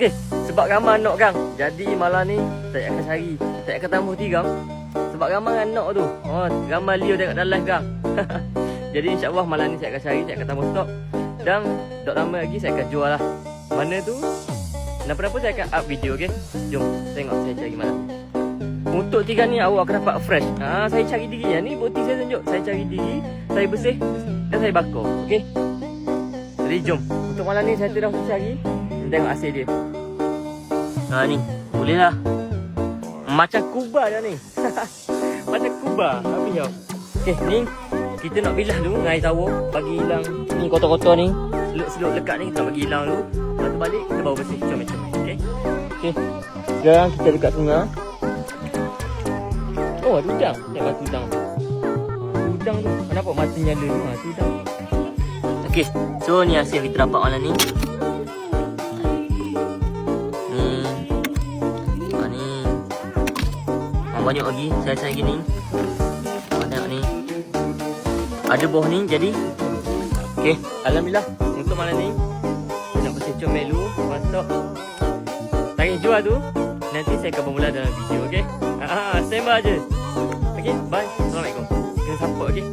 Okay, sebab ramai anak kan. Jadi malam ni saya akan cari. Saya akan tambah 3. Sebab ramai anak tu. Oh, ramai Leo tengok dalam live kan. Jadi insya-Allah malam ni saya akan cari, saya akan tambah stok. Dan tak lama lagi saya akan jual lah. Mana tu? Kenapa saya akan up video, okey? Jom tengok saya cari mana. Untuk 3 ni awak akan dapat fresh. Saya cari diri ya. Ni bukti saya tunjuk. Saya cari diri, saya bersih dan saya bakar, okey? Jadi jom. Untuk malam ni saya terus cari. Tengok hasil dia. Ni, boleh lah. Macam kuba dah ni. Macam kuba. Habis tau. Okay, ni kita nak bilah dulu dengan air tawar. Bagi hilang ni kotor-kotor ni. Seluk-seluk lekat ni kita bagi hilang dulu. Lepas tu balik kita baru bersih. Comel-comel. Okay. Okay. Sekarang kita dekat sungai. Oh, ada udang. Tengok batu udang. Udang tu. Nampak mata nyala tu. Tu udang. Okay. So, ni hasil kita dapat malam ni. Banyak lagi saya cari gini. Tengok ni. Ada buah ni jadi. Okey, alhamdulillah untuk malam ni nak bersih comel dulu, masuk. Tarikh jual tu nanti saya akan bermula dalam video, okey? Stand by je. Okey, bye. Assalamualaikum. Kena support, okey?